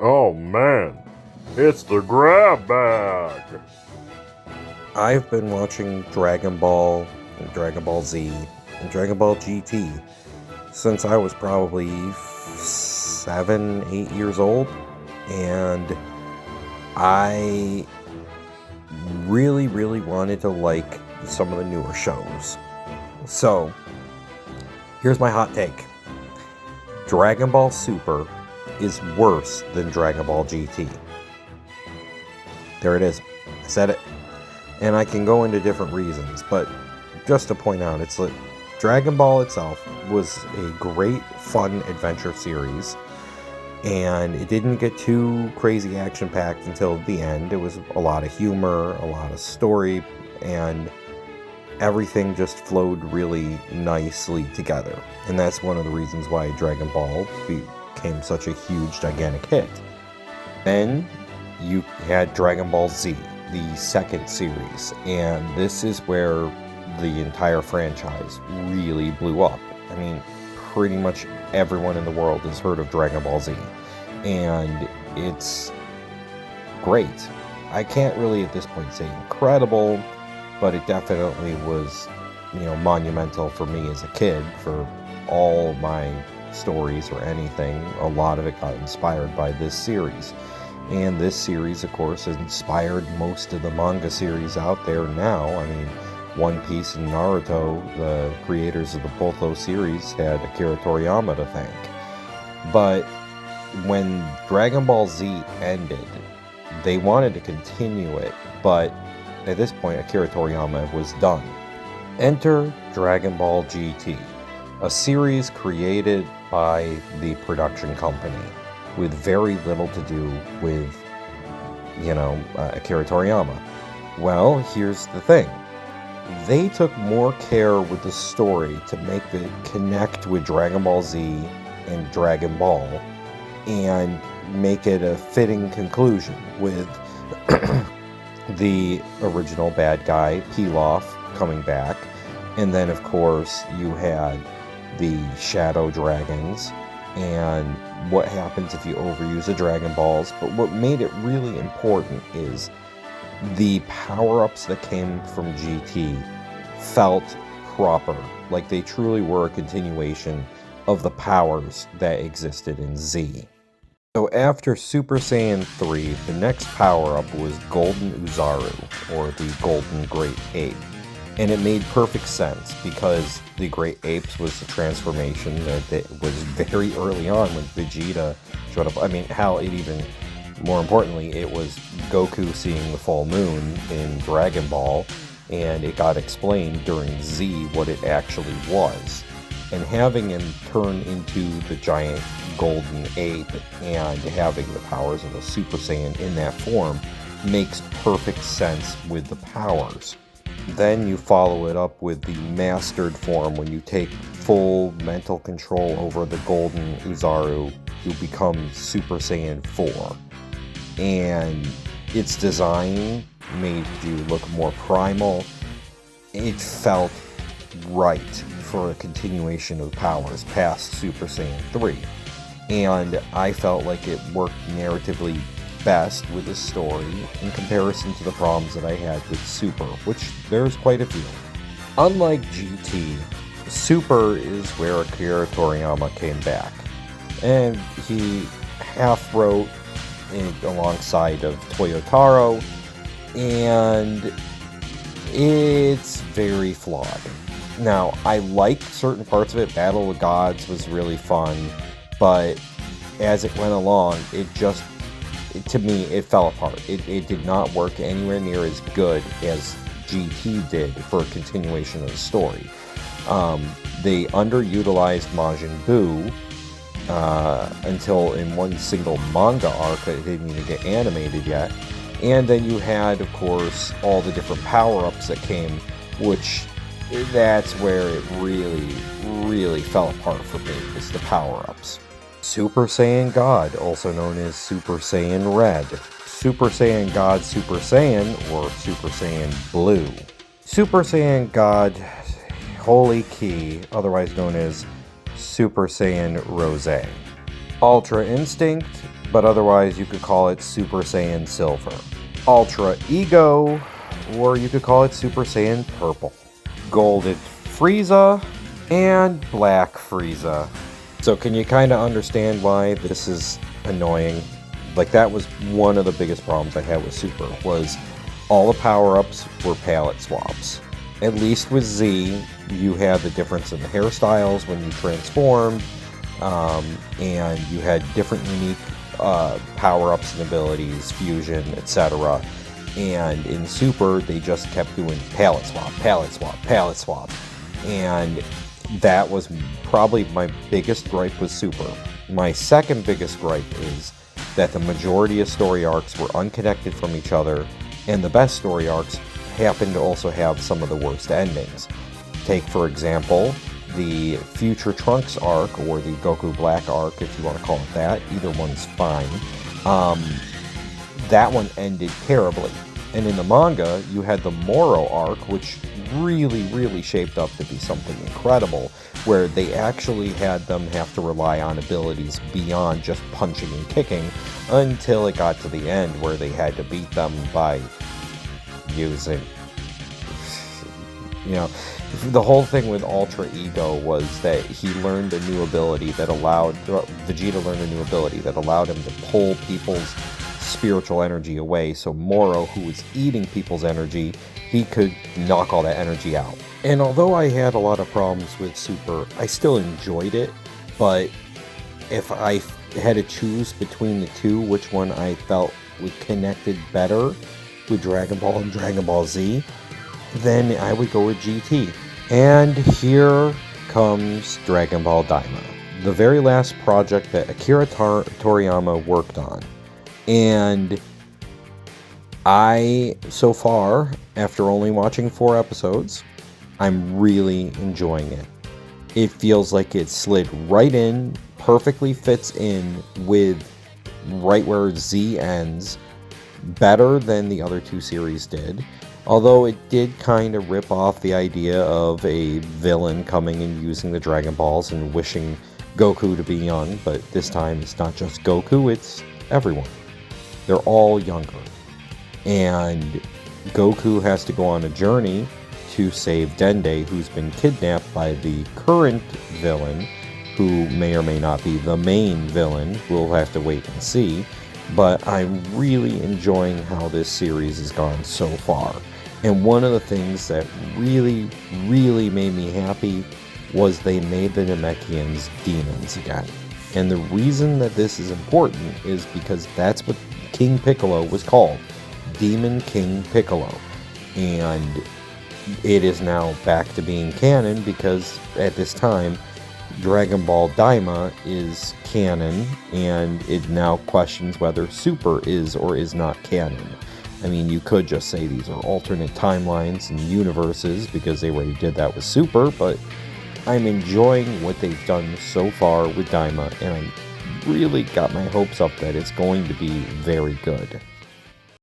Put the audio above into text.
Oh man, it's the grab bag! I've been watching Dragon Ball and Dragon Ball Z and Dragon Ball GT since I was probably 7, 8 years old, and I really wanted to like some of the newer shows. So, here's my hot take. Dragon Ball Super is worse than Dragon Ball GT. There it is. I said it. And I can go into different reasons, but just to point out, it's like Dragon Ball itself was a great, fun adventure series, and it didn't get too crazy action-packed until the end. It was a lot of humor, a lot of story, and everything just flowed really nicely together. And that's one of the reasons why Dragon Ball became such a huge, gigantic hit. Then you had Dragon Ball Z, the second series, and this is where the entire franchise really blew up. I mean, pretty much everyone in the world has heard of Dragon Ball Z, and it's great. I can't really at this point say incredible, but it definitely was, monumental for me as a kid. For all my stories or anything, a lot of it got inspired by this series. And this series, of course, has inspired most of the manga series out there now. I mean, One Piece and Naruto, the creators of both those series, had Akira Toriyama to thank. But when Dragon Ball Z ended, they wanted to continue it, but at this point, Akira Toriyama was done. Enter Dragon Ball GT, a series created by the production company, with very little to do with, Akira Toriyama. Well, here's the thing. They took more care with the story to make it connect with Dragon Ball Z and Dragon Ball, and make it a fitting conclusion with the original bad guy, Pilaf, coming back. And then, of course, you had the Shadow Dragons, and what happens if you overuse the Dragon Balls. But what made it really important is the power-ups that came from GT felt proper, like they truly were a continuation of the powers that existed in Z. So after Super Saiyan 3, the next power-up was Golden Uzaru, or the Golden Great Ape. And it made perfect sense, because the Great Apes was the transformation that was very early on when Vegeta showed up. I mean, hell, it even, more importantly, it was Goku seeing the full moon in Dragon Ball, and it got explained during Z what it actually was. And having him turn into the giant golden ape and having the powers of a Super Saiyan in that form makes perfect sense with the powers. Then you follow it up with the mastered form when you take full mental control over the Golden Uzaru, who becomes Super Saiyan 4. And its design made you look more primal. It felt right for a continuation of powers past Super Saiyan 3. And I felt like it worked narratively best with the story in comparison to the problems that I had with Super, which there's quite a few. Unlike GT, Super is where Akira Toriyama came back, and he half wrote alongside of Toyotaro, and it's very flawed. Now, I liked certain parts of it. Battle of Gods was really fun, but as it went along, to me, it fell apart. It did not work anywhere near as good as GT did for a continuation of the story. They underutilized Majin Buu until in one single manga arc that didn't even get animated yet. And then you had, of course, all the different power-ups that came, which that's where it really fell apart for me, was the power-ups. Super Saiyan God, also known as Super Saiyan Red, Super Saiyan God Super Saiyan, or Super Saiyan Blue. Super Saiyan God Holy Ki, otherwise known as Super Saiyan Rose. Ultra Instinct, but otherwise you could call it Super Saiyan Silver. Ultra Ego, or you could call it Super Saiyan Purple. Golden Frieza, and Black Frieza. So can you kind of understand why this is annoying? Like, that was one of the biggest problems I had with Super, was all the power-ups were palette swaps. At least with Z, you had the difference in the hairstyles when you transformed, and you had different unique power-ups and abilities, fusion, etc. And in Super, they just kept doing palette swap, palette swap, palette swap. And that was probably my biggest gripe with Super. My second biggest gripe is that the majority of story arcs were unconnected from each other, and the best story arcs happen to also have some of the worst endings. Take, for example, the Future Trunks arc, or the Goku Black arc, if you want to call it that. Either one's fine. That one ended terribly. And in the manga, you had the Moro arc, which really shaped up to be something incredible, where they actually had them have to rely on abilities beyond just punching and kicking, until it got to the end where they had to beat them by using, the whole thing with Ultra Ego was that he learned a new ability that allowed Vegeta learned a new ability that allowed him to pull people's spiritual energy away. So Moro, who was eating people's energy, he could knock all that energy out. And although I had a lot of problems with Super, I still enjoyed it. But if I had to choose between the two, which one I felt was connected better with Dragon Ball and Dragon Ball Z, then I would go with GT. And here comes Dragon Ball Daima, the very last project that Akira Toriyama worked on. And so far, after only watching 4 episodes, I'm really enjoying it. It feels like it slid right in, perfectly fits in with right where Z ends, better than the other 2 series did. Although it did kind of rip off the idea of a villain coming and using the Dragon Balls and wishing Goku to be young, but this time it's not just Goku, it's everyone. They're all younger. And Goku has to go on a journey to save Dende, who's been kidnapped by the current villain, who may or may not be the main villain. We'll have to wait and see. But I'm really enjoying how this series has gone so far. And one of the things that really made me happy was they made the Namekians demons again. And the reason that this is important is because that's what King Piccolo was called. Demon King Piccolo. And it is now back to being canon because at this time, Dragon Ball Daima is canon, and it now questions whether Super is or is not canon. I mean, you could just say these are alternate timelines and universes because they already did that with Super, but I'm enjoying what they've done so far with Daima, and I really got my hopes up that it's going to be very good.